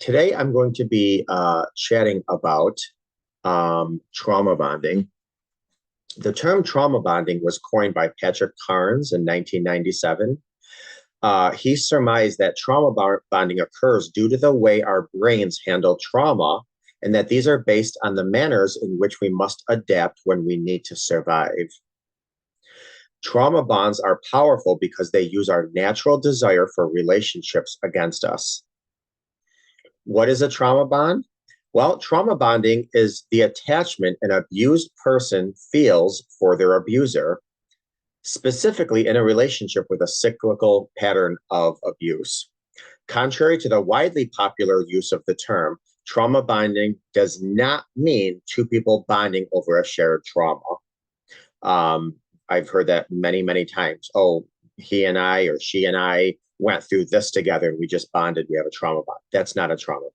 Today, I'm going to be chatting about trauma bonding. The term trauma bonding was coined by Patrick Carnes in 1997. He surmised that bonding occurs due to the way our brains handle trauma, and that these are based on the manners in which we must adapt when we need to survive. Trauma bonds are powerful because they use our natural desire for relationships against us. What is a trauma bond? Well, trauma bonding is the attachment an abused person feels for their abuser, specifically in a relationship with a cyclical pattern of abuse. Contrary to the widely popular use of the term, trauma bonding does not mean two people bonding over a shared trauma. Um, I've heard that many, many times. Oh, he and I or she and I went through this together and we just bonded. We have a trauma bond. That's not a trauma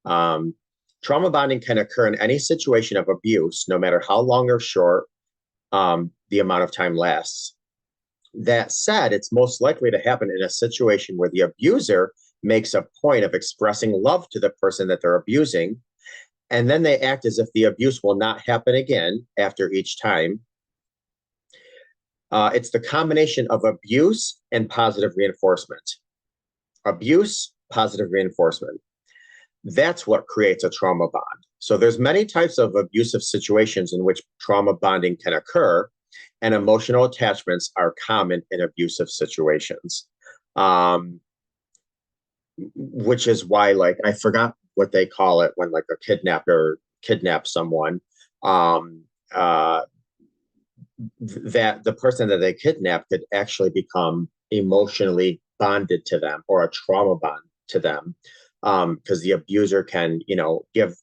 bond. Trauma bonding can occur in any situation of abuse, no matter how long or short the amount of time lasts. That said, it's most likely to happen in a situation where the abuser makes a point of expressing love to the person that they're abusing, and then they act as if the abuse will not happen again after each time. It's the combination of abuse and positive reinforcement. Abuse, positive reinforcement. That's what creates a trauma bond. So there's many types of abusive situations in which trauma bonding can occur, and emotional attachments are common in abusive situations. Which is why, like, I forgot what they call it when like a kidnapper kidnaps someone. Um, that the person that they kidnapped could actually become emotionally bonded to them or a trauma bond to them, because the abuser can, give,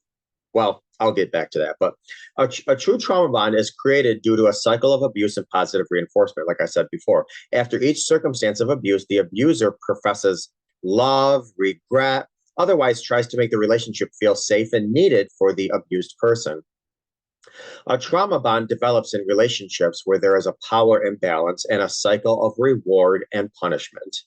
well, I'll get back to that. But a true trauma bond is created due to a cycle of abuse and positive reinforcement, like I said before. After each circumstance of abuse, the abuser professes love, regret, otherwise tries to make the relationship feel safe and needed for the abused person. A trauma bond develops in relationships where there is a power imbalance and a cycle of reward and punishment.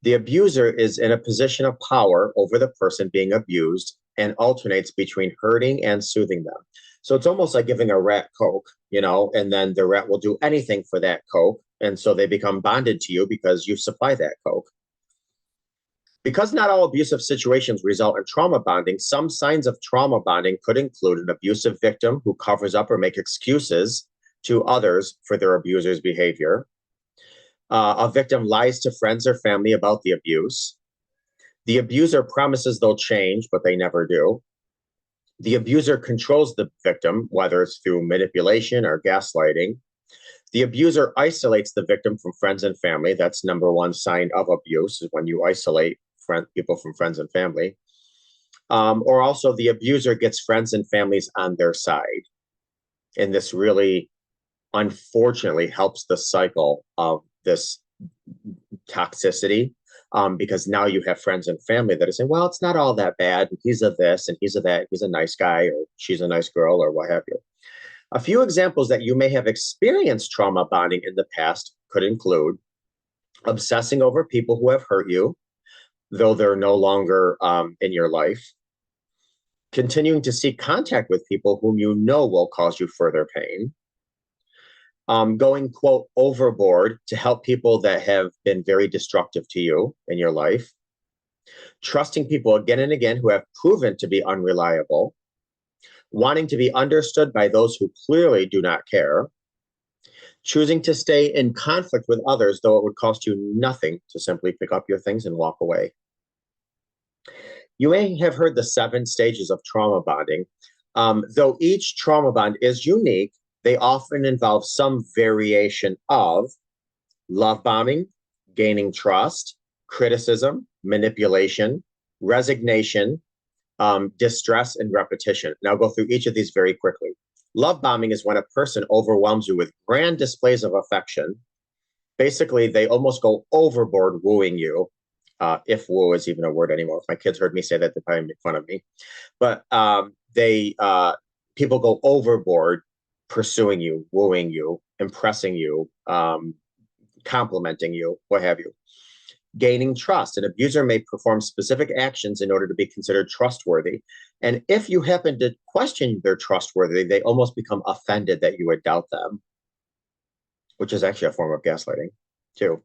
The abuser is in a position of power over the person being abused and alternates between hurting and soothing them. So it's almost like giving a rat Coke, and then the rat will do anything for that Coke. And so they become bonded to you because you supply that Coke. Because not all abusive situations result in trauma bonding, some signs of trauma bonding could include an abusive victim who covers up or makes excuses to others for their abuser's behavior. A victim lies to friends or family about the abuse. The abuser promises they'll change, but they never do. The abuser controls the victim, whether it's through manipulation or gaslighting. The abuser isolates the victim from friends and family. That's number one sign of abuse, is when you isolate people from friends and family. Or also the abuser gets friends and families on their side. And this really, unfortunately, helps the cycle of this toxicity, because now you have friends and family that are saying, well, it's not all that bad. He's a this and he's a that. He's a nice guy, or she's a nice girl, or what have you. A few examples that you may have experienced trauma bonding in the past could include obsessing over people who have hurt you, though they're no longer in your life. Continuing to seek contact with people whom you know will cause you further pain. Going, quote, overboard to help people that have been very destructive to you in your life. Trusting people again and again who have proven to be unreliable. Wanting to be understood by those who clearly do not care. Choosing to stay in conflict with others, though it would cost you nothing to simply pick up your things and walk away. You may have heard the 7 stages of trauma bonding. Though each trauma bond is unique, they often involve some variation of love bombing, gaining trust, criticism, manipulation, resignation, distress, and repetition. And I'll go through each of these very quickly. Love bombing is when a person overwhelms you with grand displays of affection. Basically, they almost go overboard wooing you, if woo is even a word anymore. If my kids heard me say that, they'd probably make fun of me. But people go overboard pursuing you, wooing you, impressing you, complimenting you, what have you. Gaining trust. An abuser may perform specific actions in order to be considered trustworthy. And if you happen to question their trustworthy, they almost become offended that you would doubt them, which is actually a form of gaslighting, too.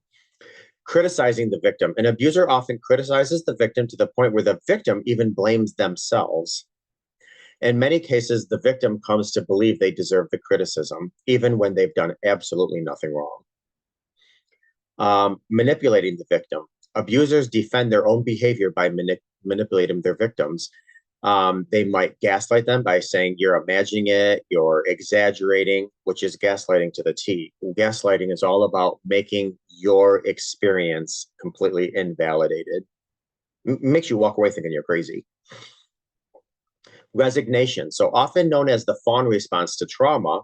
Criticizing the victim. An abuser often criticizes the victim to the point where the victim even blames themselves. In many cases, the victim comes to believe they deserve the criticism, even when they've done absolutely nothing wrong. Manipulating the victim. Abusers defend their own behavior by manipulating their victims. They might gaslight them by saying, you're imagining it, you're exaggerating, which is gaslighting to the T. Gaslighting is all about making your experience completely invalidated. Makes you walk away thinking you're crazy. Resignation. So often known as the fawn response to trauma,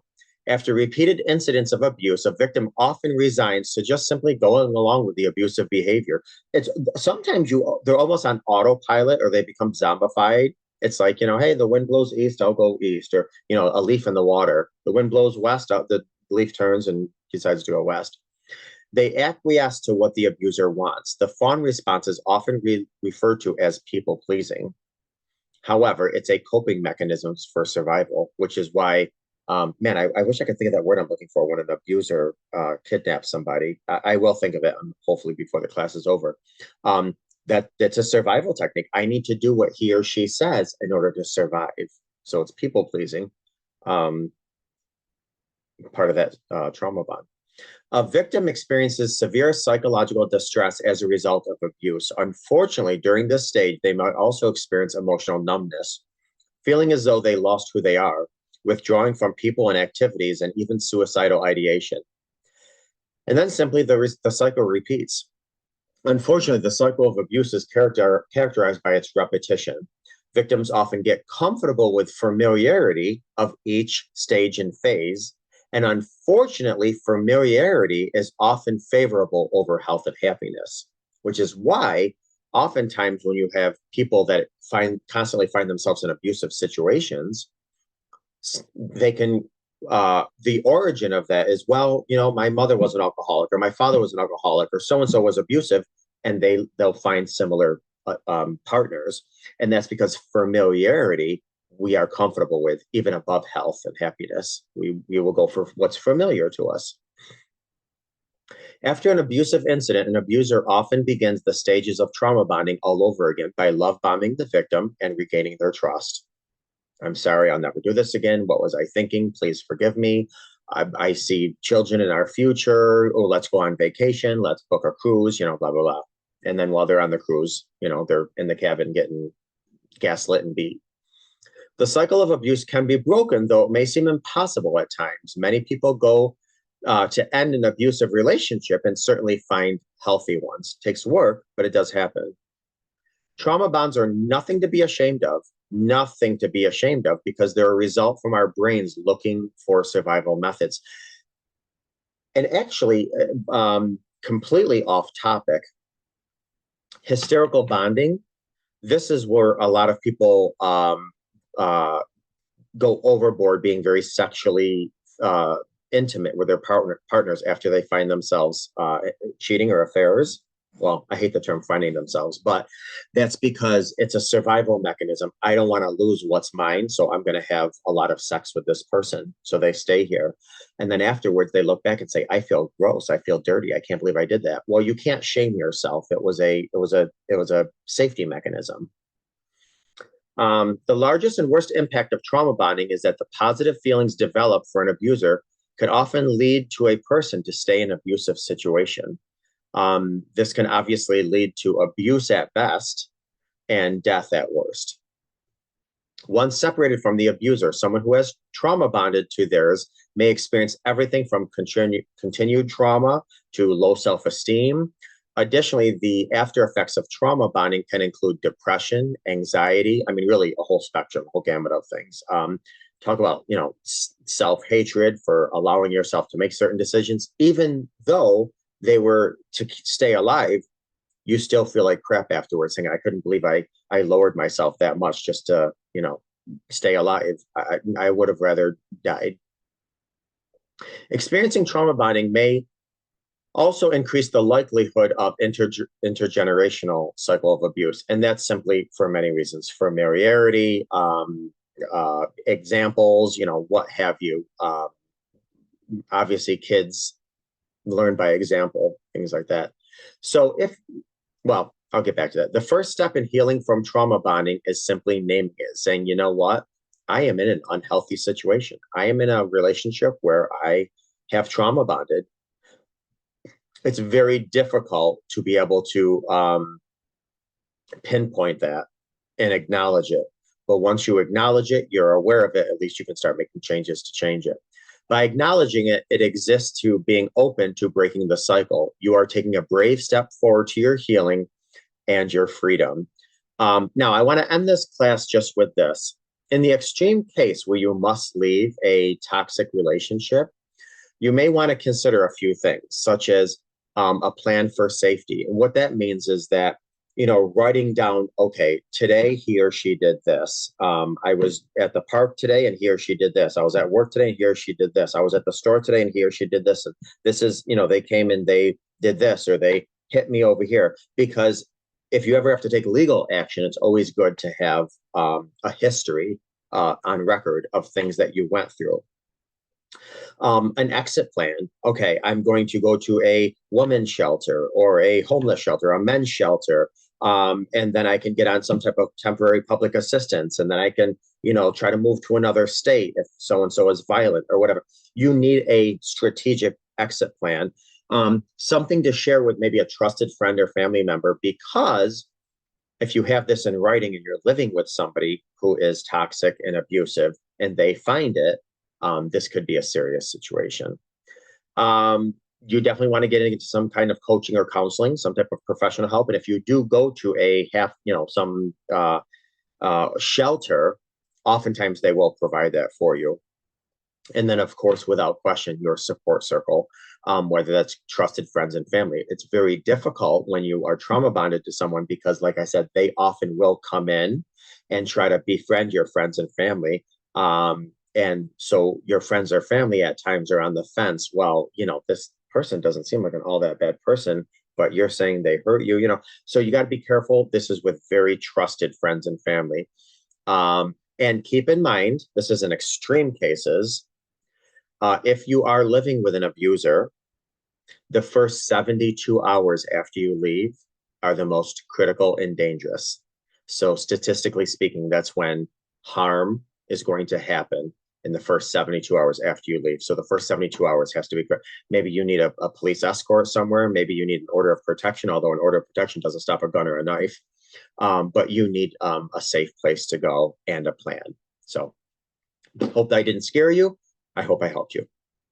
after repeated incidents of abuse, a victim often resigns to just simply going along with the abusive behavior. It's sometimes they're almost on autopilot or they become zombified. It's like, hey, the wind blows east, I'll go east, or a leaf in the water. The wind blows west, the leaf turns and decides to go west. They acquiesce to what the abuser wants. The fawn response is often referred to as people pleasing. However, it's a coping mechanism for survival, which is why man, I wish I could think of that word I'm looking for when an abuser kidnaps somebody. I will think of it, hopefully before the class is over. That's a survival technique. I need to do what he or she says in order to survive. So it's people pleasing, part of that trauma bond. A victim experiences severe psychological distress as a result of abuse. Unfortunately, during this stage, they might also experience emotional numbness, feeling as though they lost who they are, withdrawing from people and activities, and even suicidal ideation. And then simply the cycle repeats. Unfortunately, the cycle of abuse is characterized by its repetition. Victims often get comfortable with familiarity of each stage and phase. And unfortunately, familiarity is often favorable over health and happiness, which is why oftentimes when you have people that constantly find themselves in abusive situations, they can the origin of that is, well, my mother was an alcoholic, or my father was an alcoholic, or so and so was abusive, and they'll find similar partners. And that's because familiarity we are comfortable with, even above health and happiness. We will go for what's familiar to us. After an abusive incident, an abuser often begins the stages of trauma bonding all over again by love bombing the victim and regaining their trust. I'm sorry, I'll never do this again. What was I thinking? Please forgive me. I see children in our future. Oh, let's go on vacation. Let's book a cruise, blah, blah, blah. And then while they're on the cruise, they're in the cabin getting gaslit and beat. The cycle of abuse can be broken, though it may seem impossible at times. Many people go to end an abusive relationship and certainly find healthy ones. It takes work, but it does happen. Trauma bonds are nothing to be ashamed of. Nothing to be ashamed of, because they're a result from our brains looking for survival methods. And actually, completely off topic, hysterical bonding, this is where a lot of people go overboard, being very sexually intimate with their partners after they find themselves cheating or affairs. Well, I hate the term finding themselves, but that's because it's a survival mechanism. I don't want to lose what's mine, so I'm going to have a lot of sex with this person. So they stay here. And then afterwards, they look back and say, I feel gross. I feel dirty. I can't believe I did that. Well, you can't shame yourself. It was a safety mechanism. The largest and worst impact of trauma bonding is that the positive feelings developed for an abuser could often lead to a person to stay in an abusive situation. This can obviously lead to abuse at best and death at worst. Once separated from the abuser, someone who has trauma bonded to theirs may experience everything from continued trauma to low self-esteem. Additionally, the after effects of trauma bonding can include depression, anxiety. I mean, really a whole spectrum, a whole gamut of things. Talk about, self-hatred for allowing yourself to make certain decisions, even though they were to stay alive. You still feel like crap afterwards, saying, I couldn't believe I lowered myself that much just to, stay alive. I would have rather died. Experiencing trauma bonding may Also increase the likelihood of intergenerational cycle of abuse. And that's simply for many reasons, familiarity, examples, what have you. Obviously, kids learn by example, things like that. So well, I'll get back to that. The first step in healing from trauma bonding is simply naming it, saying, you know what? I am in an unhealthy situation. I am in a relationship where I have trauma bonded. It's very difficult to be able to pinpoint that and acknowledge it. But once you acknowledge it, you're aware of it, at least you can start making changes to change it. By acknowledging it, it exists to being open to breaking the cycle. You are taking a brave step forward to your healing and your freedom. Now, I want to end this class just with this. In the extreme case where you must leave a toxic relationship, you may want to consider a few things, such as a plan for safety. And what that means is that, writing down, okay, today he or she did this. I was at the park today and he or she did this. I was at work today and he or she did this. I was at the store today and he or she did this. And this is, they came and they did this, or they hit me over here. Because if you ever have to take legal action, it's always good to have a history on record of things that you went through. An exit plan. Okay, I'm going to go to a women's shelter or a homeless shelter, a men's shelter. And then I can get on some type of temporary public assistance. And then I can, try to move to another state if so-and-so is violent or whatever. You need a strategic exit plan. Something to share with maybe a trusted friend or family member, because if you have this in writing and you're living with somebody who is toxic and abusive and they find it, this could be a serious situation. You definitely want to get into some kind of coaching or counseling, some type of professional help. And if you do go to some shelter, oftentimes they will provide that for you. And then, of course, without question, your support circle, whether that's trusted friends and family. It's very difficult when you are trauma bonded to someone because, like I said, they often will come in and try to befriend your friends and family. And so your friends or family at times are on the fence. Well, this person doesn't seem like an all that bad person, but you're saying they hurt you, So you got to be careful. This is with very trusted friends and family. And keep in mind, this is in extreme cases. If you are living with an abuser, the first 72 hours after you leave are the most critical and dangerous. So statistically speaking, that's when harm is going to happen in the first 72 hours after you leave. So the first 72 hours has to be, maybe you need a police escort somewhere. Maybe you need an order of protection, although an order of protection doesn't stop a gun or a knife. But you need a safe place to go and a plan. So hope that I didn't scare you. I hope I helped you.